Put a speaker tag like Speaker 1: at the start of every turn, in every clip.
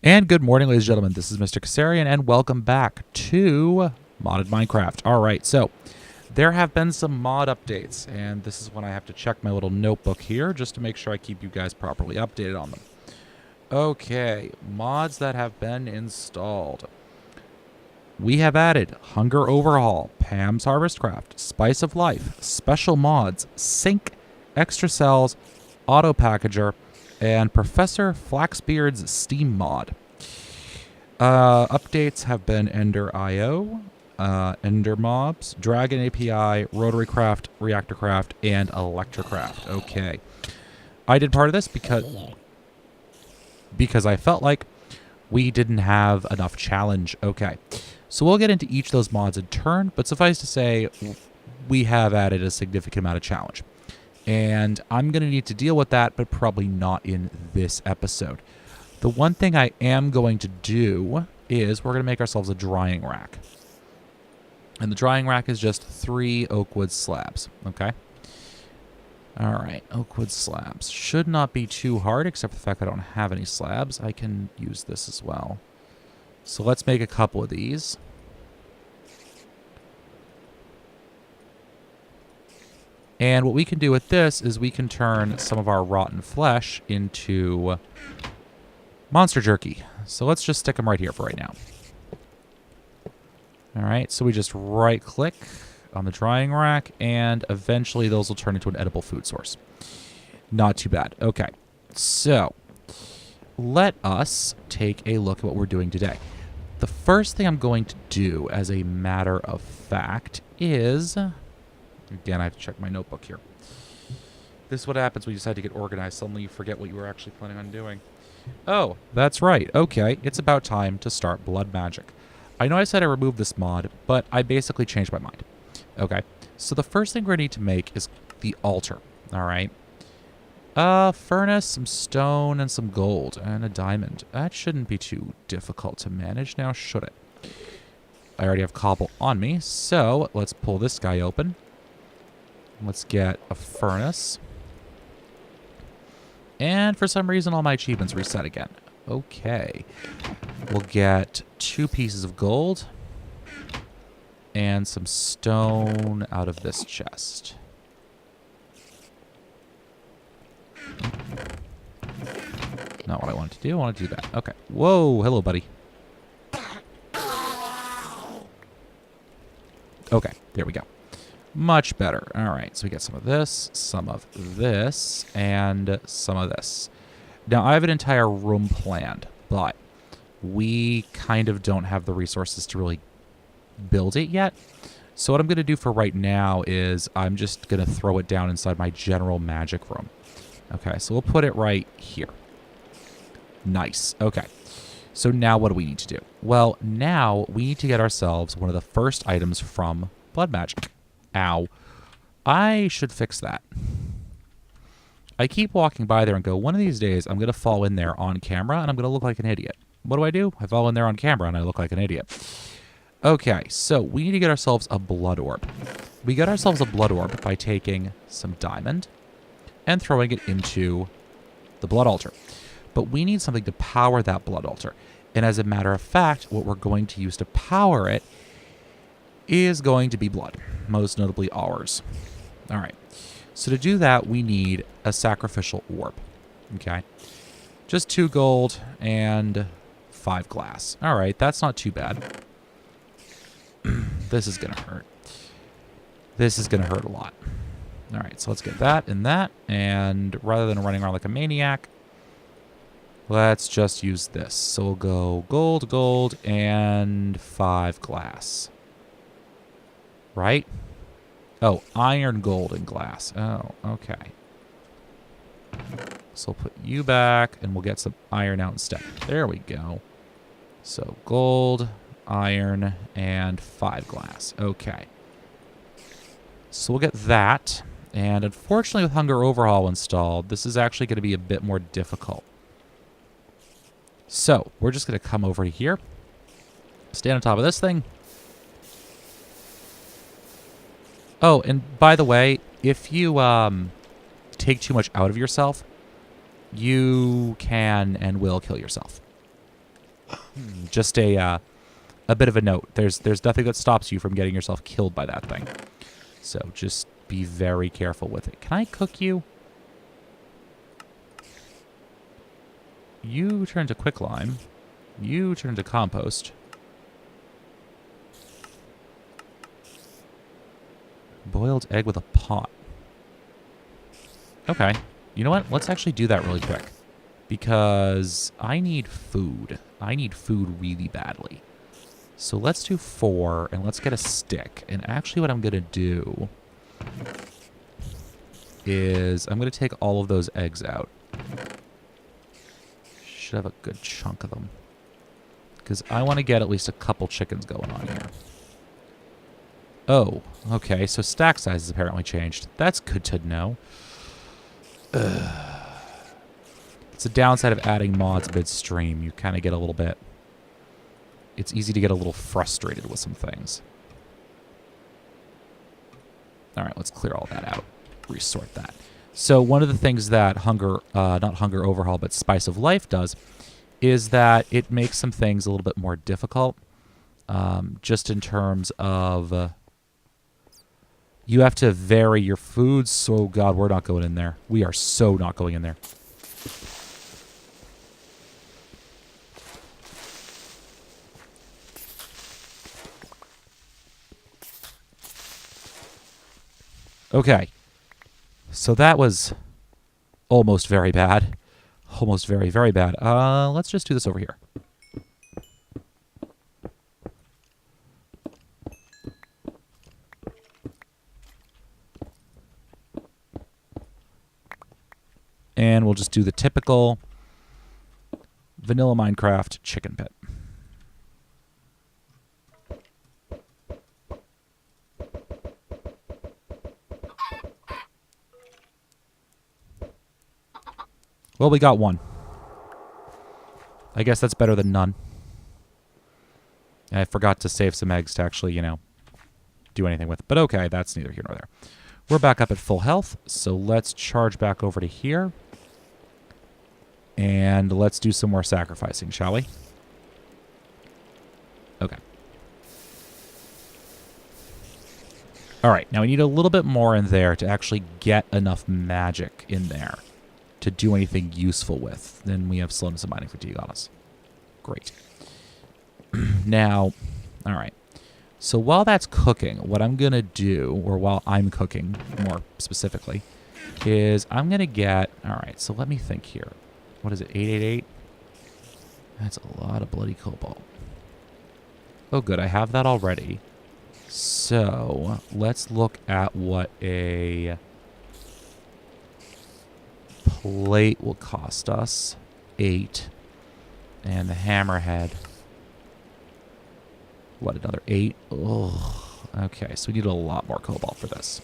Speaker 1: And good morning, ladies and gentlemen. This is Mr. Kasarian, and welcome back to Modded Minecraft. All right, so there have been some mod updates, and this is when I have to check my little notebook here just to make sure I keep you guys properly updated on them. Okay, mods that have been installed. We have added Hunger Overhaul, Pam's Harvestcraft, Spice of Life, Special Mods, Sync, Extra Cells, Auto Packager, and Professor Flaxbeard's Steam mod. Updates have been Ender IO, Ender Mobs, Dragon API, Rotary Craft, Reactor Craft, and Electrocraft. Okay. I did part of this because I felt like we didn't have enough challenge. Okay. So we'll get into each of those mods in turn, but suffice to say, we have added a significant amount of challenge. And I'm going to need to deal with that, but probably not in this episode. The one thing I am going to do is we're going to make ourselves a drying rack. And the drying rack is just 3 oak wood slabs, okay? All right, oak wood slabs. Should not be too hard, except for the fact I don't have any slabs. I can use this as well. So let's make a couple of these. And what we can do with this is we can turn some of our rotten flesh into monster jerky. So let's just stick them right here for right now. All right, so we just right-click on the drying rack, and eventually those will turn into an edible food source. Not too bad. Okay, so let us take a look at what we're doing today. The first thing I'm going to do, as a matter of fact, is... Again, I have to check my notebook here. This is what happens when you decide to get organized. Suddenly you forget what you were actually planning on doing. Oh, that's right. Okay, it's about time to start blood magic. I know I said I removed this mod, but I basically changed my mind. Okay, so the first thing we're going to need to make is the altar. All right. Furnace, some stone, and some gold, and a diamond. That shouldn't be too difficult to manage now, should it? I already have cobble on me, so let's pull this guy open. Let's get a furnace. And for some reason, all my achievements reset again. Okay. We'll get 2 pieces of gold and some stone out of this chest. Not what I wanted to do. I want to do that. Okay. Whoa. Hello, buddy. Okay. There we go. Much better. All right, so we get some of this, and some of this. Now, I have an entire room planned, but we kind of don't have the resources to really build it yet. So what I'm going to do for right now is I'm just going to throw it down inside my general magic room. Okay, so we'll put it right here. Nice. Okay. So now what do we need to do? Well, now we need to get ourselves one of the first items from blood magic. Ow. I should fix that. I keep walking by there and go, one of these days I'm going to fall in there on camera and I'm going to look like an idiot. What do? I fall in there on camera and I look like an idiot. Okay, so we need to get ourselves a blood orb. We get ourselves a blood orb by taking some diamond and throwing it into the blood altar. But we need something to power that blood altar. And as a matter of fact, what we're going to use to power it is going to be blood, most notably ours. All right. So to do that, we need a sacrificial orb. Okay. Just 2 gold and 5 glass. All right. That's not too bad. This is going to hurt. This is going to hurt a lot. All right. So let's get that and that. And rather than running around like a maniac, let's just use this. So we'll go gold, gold, and 5 glass. Right? Oh, iron, gold, and glass. Oh, okay. So we'll put you back, and we'll get some iron out instead. There we go. So gold, iron, and 5 glass. Okay. So we'll get that. And unfortunately, with Hunger Overhaul installed, this is actually going to be a bit more difficult. So we're just going to come over here, stand on top of this thing. Oh, and by the way, if you take too much out of yourself, you can and will kill yourself. Just a bit of a note. There's nothing that stops you from getting yourself killed by that thing. So just be very careful with it. Can I cook you? You turn to quicklime. You turn to compost. Boiled egg with a pot. Okay. You know what? Let's actually do that really quick. Because I need food. I need food really badly. So let's do 4, and let's get a stick. And actually what I'm going to do is I'm going to take all of those eggs out. Should have a good chunk of them. Because I want to get at least a couple chickens going on here. Oh, okay. So stack size has apparently changed. That's good to know. It's a downside of adding mods midstream. You kind of get a little bit... It's easy to get a little frustrated with some things. All right, let's clear all that out. Resort that. So one of the things that not Hunger Overhaul, but Spice of Life does is that it makes some things a little bit more difficult. Just in terms of... you have to vary your foods. So, God, we're not going in there. We are so not going in there. Okay. So that was almost very bad. Almost very, very bad. Let's just do this over here. And we'll just do the typical vanilla Minecraft chicken pit. Well, we got one. I guess that's better than none. I forgot to save some eggs to actually, you know, do anything with. But okay, that's neither here nor there. We're back up at full health, so let's charge back over to here. And let's do some more sacrificing, shall we? Okay. All right, now we need a little bit more in there to actually get enough magic in there to do anything useful with. Then we have slowness of mining fatigue on us. Great. Now, all right. So while that's cooking, what I'm going to do, or while I'm cooking more specifically, is I'm going to get... All right, so let me think here. What is it, 888? That's a lot of bloody cobalt. Oh, good, I have that already. So let's look at what a plate will cost us. 8. And the hammerhead... What, another 8? Oh, okay, so we need a lot more cobalt for this.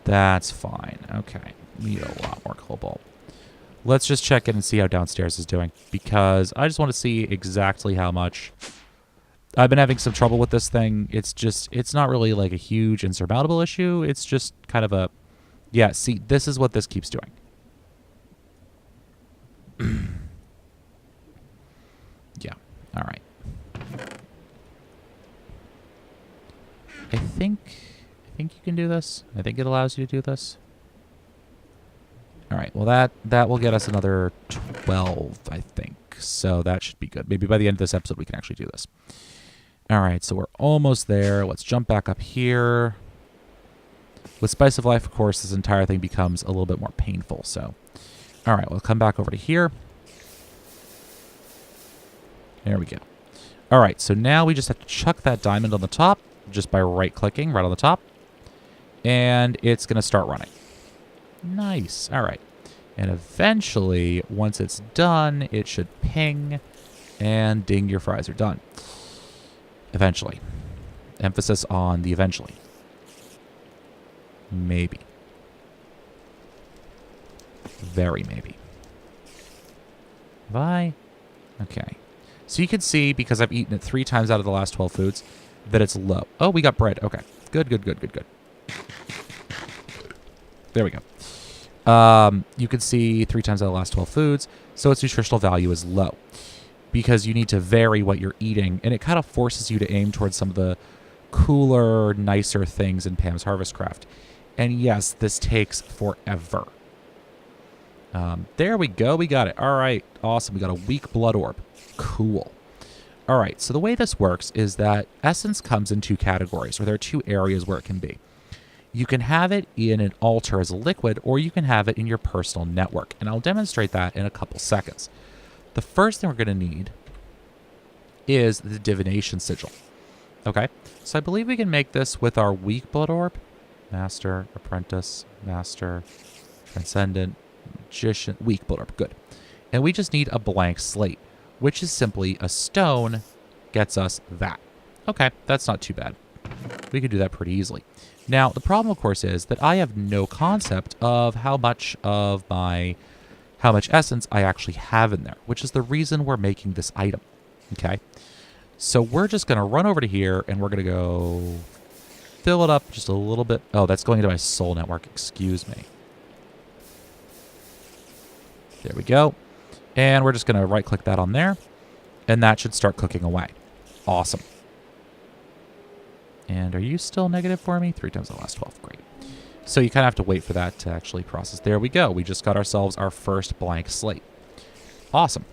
Speaker 1: That's fine. Okay, we need a lot more cobalt. Let's just check in and see how downstairs is doing, because I just want to see exactly how much. I've been having some trouble with this thing. It's not really like a huge insurmountable issue. It's just kind of a, yeah, see, this is what this keeps doing. Yeah, all right. I think you can do this. I think it allows you to do this. All right, well, that will get us another 12, I think. So that should be good. Maybe by the end of this episode, we can actually do this. All right, so we're almost there. Let's jump back up here. With Spice of Life, of course, this entire thing becomes a little bit more painful. So, all right, we'll come back over to here. There we go. All right, so now we just have to chuck that diamond on the top just by right-clicking right on the top. And it's going to start running. Nice. All right. And eventually, once it's done, it should ping and ding, your fries are done. Eventually. Emphasis on the eventually. Maybe. Very maybe. Bye. Okay. So you can see, because I've eaten it 3 times out of the last 12 foods, that it's low. Oh, we got bread. Okay. Good, good, good, good, good. There we go. You can see 3 times out of the last 12 foods, so its nutritional value is low. because you need to vary what you're eating, and it kind of forces you to aim towards some of the cooler, nicer things in Pam's Harvest Craft. And yes, this takes forever. There we go. We got it. All right. Awesome. We got a weak blood orb. Cool. All right. So the way this works is that essence comes in two categories, or there are two areas where it can be. You can have it in an altar as a liquid, or you can have it in your personal network. And I'll demonstrate that in a couple seconds. The first thing we're going to need is the Divination Sigil. Okay. So I believe we can make this with our weak blood orb. Master, Apprentice, Master, Transcendent, Magician, weak blood orb. Good. And we just need a blank slate, which is simply a stone gets us that. Okay, that's not too bad. We could do that pretty easily. Now, the problem, of course, is that I have no concept of how much essence I actually have in there, which is the reason we're making this item. Okay? So we're just going to run over to here, and we're going to go fill it up just a little bit. Oh, that's going into my soul network. Excuse me. There we go. And we're just going to right-click that on there, and that should start cooking away. Awesome. And are you still negative for me? 3 times the last 12. Great. So you kind of have to wait for that to actually process. There we go. We just got ourselves our first blank slate. Awesome.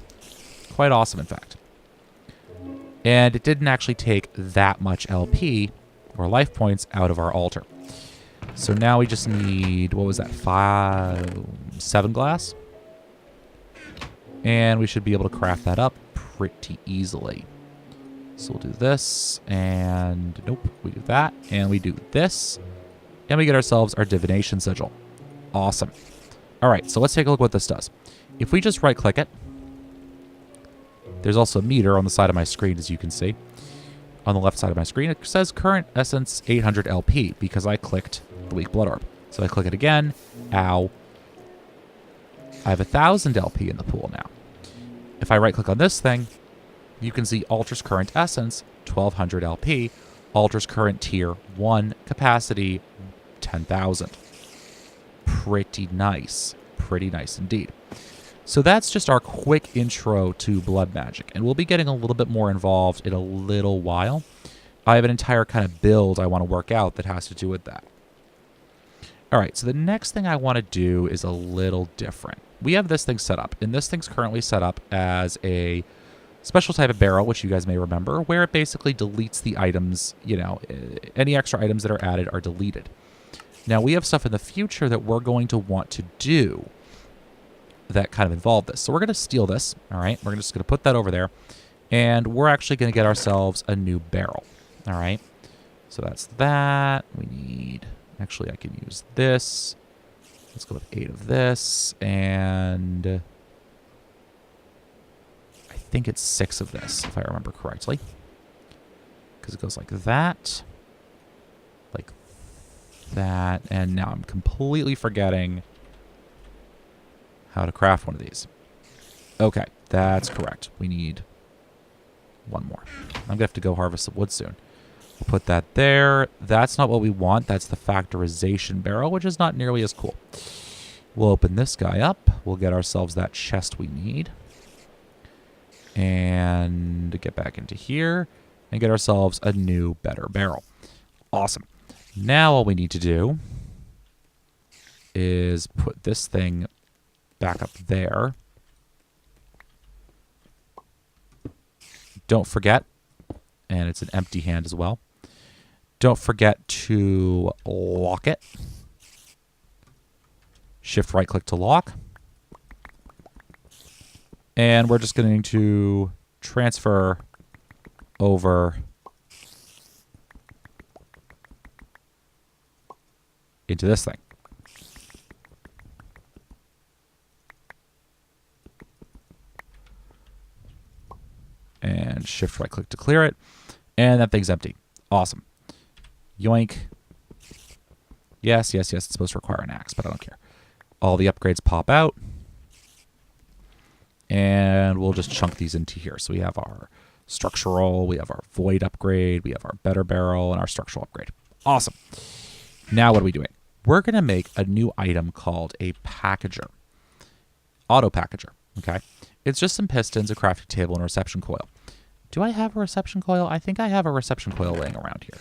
Speaker 1: Quite awesome, in fact. And it didn't actually take that much LP, or life points, out of our altar. So now we just need, what was that, 7 glass? And we should be able to craft that up pretty easily. So we'll do this, and nope, we do that, and we do this, and we get ourselves our Divination Sigil. Awesome. All right, so let's take a look at what this does. If we just right-click it, there's also a meter on the side of my screen, as you can see. On the left side of my screen, it says current essence 800 LP, because I clicked the weak blood orb. So I click it again. Ow. I have 1,000 LP in the pool now. If I right-click on this thing, you can see Altar's current essence, 1,200 LP. Altar's current tier 1 capacity, 10,000. Pretty nice. Pretty nice indeed. So that's just our quick intro to blood magic, and we'll be getting a little bit more involved in a little while. I have an entire kind of build I want to work out that has to do with that. All right, so the next thing I want to do is a little different. We have this thing set up, and this thing's currently set up as a special type of barrel, which you guys may remember, where it basically deletes the items, you know, any extra items that are added are deleted. Now, we have stuff in the future that we're going to want to do that kind of involve this. So we're going to steal this, all right? We're just going to put that over there, and we're actually going to get ourselves a new barrel, all right? So that's that. We need, actually, I can use this. Let's go with 8 of this, and I think it's 6 of this, if I remember correctly. Because it goes like that, and now I'm completely forgetting how to craft one of these. Okay, that's correct. We need one more. I'm going to have to go harvest some wood soon. We'll put that there. That's not what we want. That's the factorization barrel, which is not nearly as cool. We'll open this guy up. We'll get ourselves that chest we need. And get back into here and get ourselves a new, better barrel. Awesome. Now all we need to do is put this thing back up there. Don't forget, and it's an empty hand as well, don't forget to lock it. Shift right click to lock. And we're just going to transfer over into this thing. And shift right click to clear it. And that thing's empty. Awesome. Yoink. Yes, yes, yes. It's supposed to require an axe, but I don't care. All the upgrades pop out. And we'll just chunk these into here. So we have our structural, we have our void upgrade, we have our better barrel, and our structural upgrade. Awesome. Now what are we doing? We're going to make a new item called a packager. Auto packager. Okay. It's just some pistons, a crafting table, and a reception coil. Do I have a reception coil? I think I have a reception coil laying around here.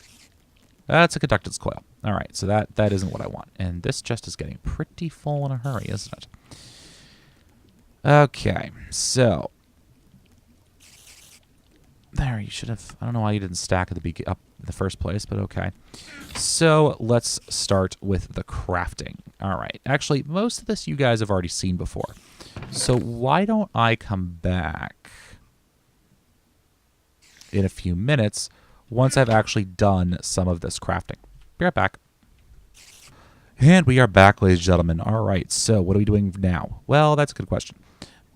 Speaker 1: That's a conductance coil. All right, so that isn't what I want. And this chest is getting pretty full in a hurry, isn't it? Okay, so there, you should have. I don't know why you didn't stack at the up in the first place, but okay. So let's start with the crafting. All right, actually, most of this you guys have already seen before. So why don't I come back in a few minutes once I've actually done some of this crafting. Be right back. And we are back, ladies and gentlemen. All right, so what are we doing now? Well, that's a good question.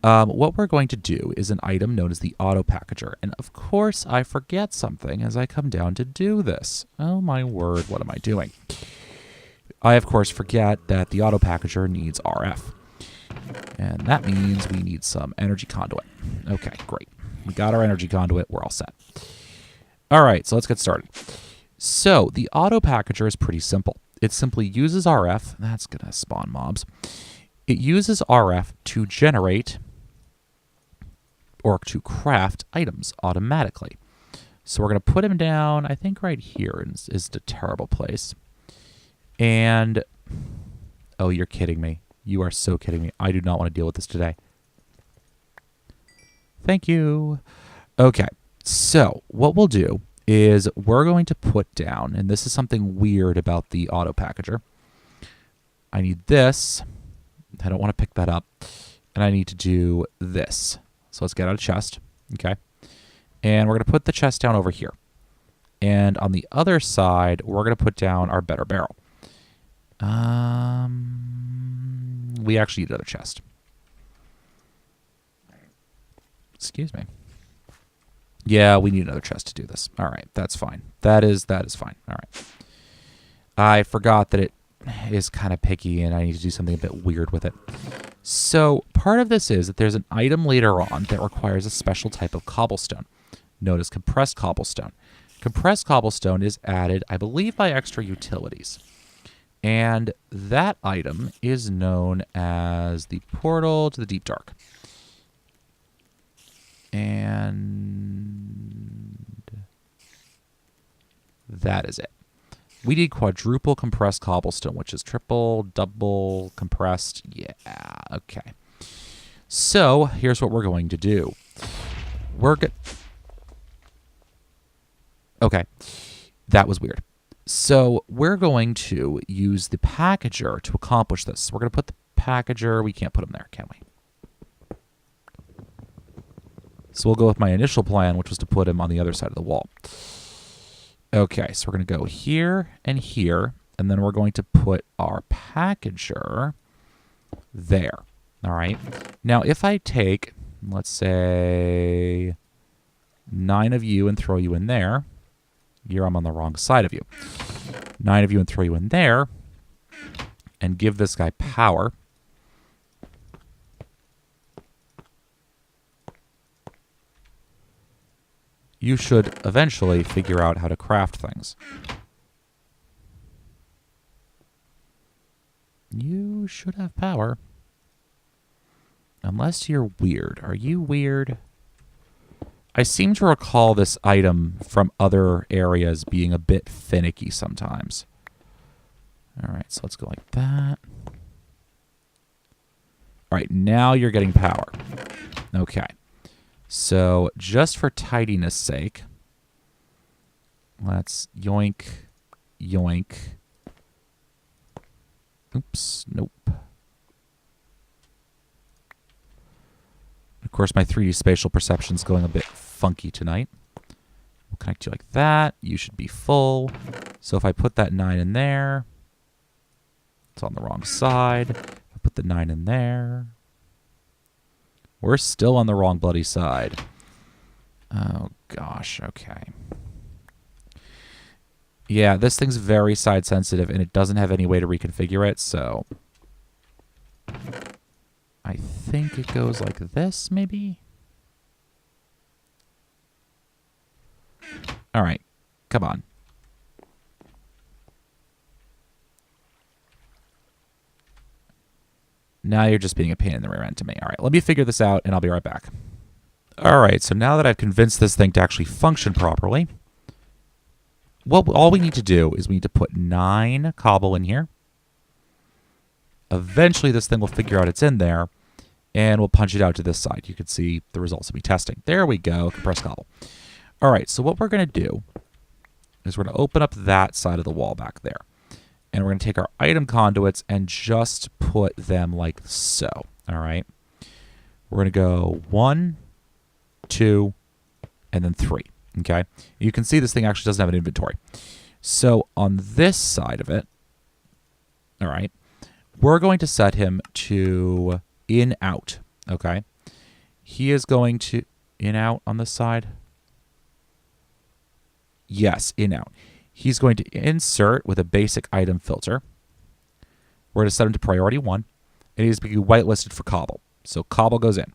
Speaker 1: What we're going to do is an item known as the auto packager. And of course, I forget something as I come down to do this. Oh my word, what am I doing? I, of course, forget that the auto packager needs RF. And that means we need some energy conduit. Okay, great. We got our energy conduit. We're all set. All right, so let's get started. So the auto packager is pretty simple. It simply uses RF. That's going to spawn mobs. It uses RF to generate or to craft items automatically. So we're going to put him down, I think right here is the terrible place. And, oh, you're kidding me. You are so kidding me. I do not want to deal with this today. Thank you. Okay, so what we'll do is we're going to put down, and this is something weird about the auto packager. I need this. I don't want to pick that up. And I need to do this. So let's get out a chest. Okay. And we're going to put the chest down over here. And on the other side, we're going to put down our better barrel. We actually need another chest. Excuse me. Yeah, we need another chest to do this. All right, that's fine. That is fine. All right. I forgot that it is kind of picky and I need to do something a bit weird with it. So part of this is that there's an item later on that requires a special type of cobblestone, known as compressed cobblestone. Compressed cobblestone is added, I believe, by extra utilities. And that item is known as the portal to the deep dark. And that is it. We need quadruple compressed cobblestone, which is triple, double compressed. Yeah, okay. So here's what we're going to do. Okay, that was weird. So we're going to use the packager to accomplish this. We're going to put the packager, we can't put him there, can we? So we'll go with my initial plan, which was to put him on the other side of the wall. Okay, so we're going to go here, and then we're going to put our packager there. All right. Now, if I take, let's say, 9 of you and throw you in there. Here I'm on the wrong side of you. 9 of you and throw you in there. And give this guy power. You should eventually figure out how to craft things. You should have power. Unless you're weird. Are you weird? I seem to recall this item from other areas being a bit finicky sometimes. All right, so let's go like that. All right, now you're getting power. Okay. So just for tidiness sake, let's yoink, yoink. Oops, nope. Of course, my 3D spatial perception's going a bit funky tonight. We'll connect you like that. You should be full. So if I put that 9 in there, it's on the wrong side. If I put the 9 in there, we're still on the wrong bloody side. Oh, gosh. Okay. Yeah, this thing's very side sensitive, and it doesn't have any way to reconfigure it, so I think it goes like this, maybe? All right. Come on. Now you're just being a pain in the rear end to me. All right, let me figure this out, and I'll be right back. All right, so now that I've convinced this thing to actually function properly, all we need to do is we need to put 9 cobble in here. Eventually, this thing will figure out it's in there, and we'll punch it out to this side. You can see the results of me testing. There we go, compressed cobble. All right, so what we're going to do is we're going to open up that side of the wall back there. And we're going to take our item conduits and just put them like so. All right. We're going to go 1, 2, and then 3. Okay. You can see this thing actually doesn't have an inventory. So on this side of it, all right, we're going to set him to in out. Okay. He is going to in out on this side. Yes, in out. He's going to insert with a basic item filter. We're going to set him to priority 1. And he's going to be whitelisted for cobble. So cobble goes in.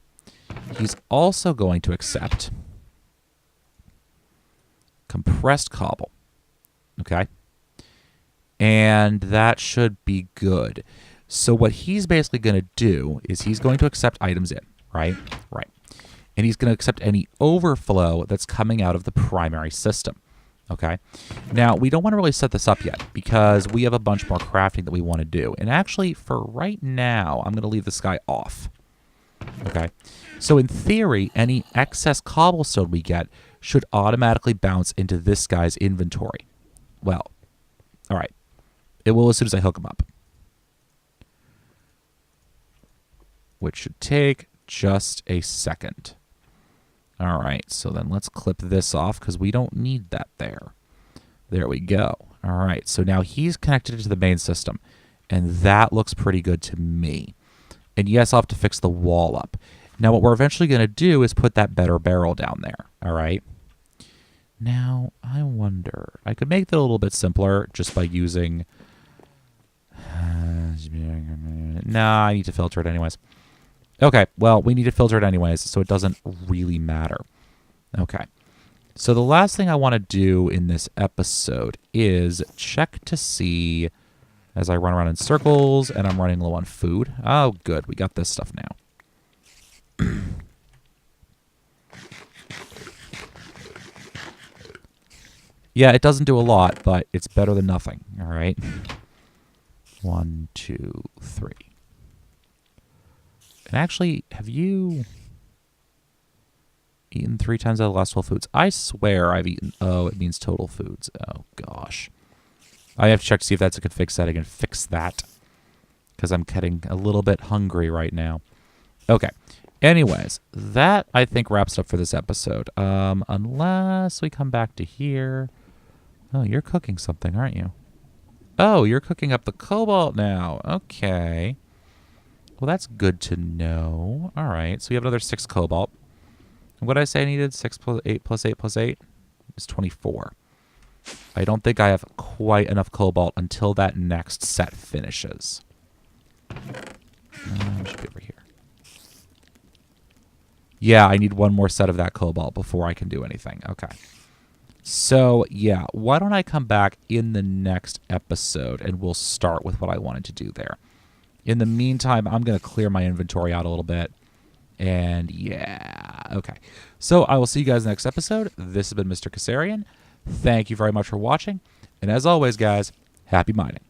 Speaker 1: He's also going to accept compressed cobble. Okay? And that should be good. So what he's basically going to do is he's going to accept items in. Right? Right. And he's going to accept any overflow that's coming out of the primary system. Okay. Now, we don't want to really set this up yet because we have a bunch more crafting that we want to do. And actually, for right now, I'm going to leave this guy off. Okay. So in theory, any excess cobblestone we get should automatically bounce into this guy's inventory. Well, all right. It will as soon as I hook him up. Which should take just a second. All right, so then let's clip this off because we don't need that there. There we go. All right, so now he's connected to the main system, and that looks pretty good to me. And yes, I'll have to fix the wall up. Now, what we're eventually going to do is put that better barrel down there, all right? Now, I wonder, I could make that a little bit simpler just by using... Nah, I need to filter it anyways. Okay, well, we need to filter it anyways, so it doesn't really matter. Okay, so the last thing I want to do in this episode is check to see, as I run around in circles and I'm running low on food. Oh, good, we got this stuff now. Yeah, it doesn't do a lot, but it's better than nothing, all right? 1, 2, 3. And actually, have you eaten 3 times out of the last 12 foods? I swear I've eaten... Oh, it means total foods. Oh, gosh. I have to check to see if that's a config setting and fix that. Because I'm getting a little bit hungry right now. Okay. Anyways, that, I think, wraps up for this episode. Unless we come back to here. Oh, you're cooking something, aren't you? Oh, you're cooking up the cobalt now. Okay. Well, that's good to know. All right, so we have another 6 cobalt. And what did I say I needed? 6 plus 8 plus 8 plus 8 is 24. I don't think I have quite enough cobalt until that next set finishes. Should be over here. Yeah, I need one more set of that cobalt before I can do anything. Okay. So, yeah, why don't I come back in the next episode and we'll start with what I wanted to do there. In the meantime, I'm going to clear my inventory out a little bit. And yeah, okay. So I will see you guys next episode. This has been Mr. Kassarian. Thank you very much for watching. And as always, guys, happy mining.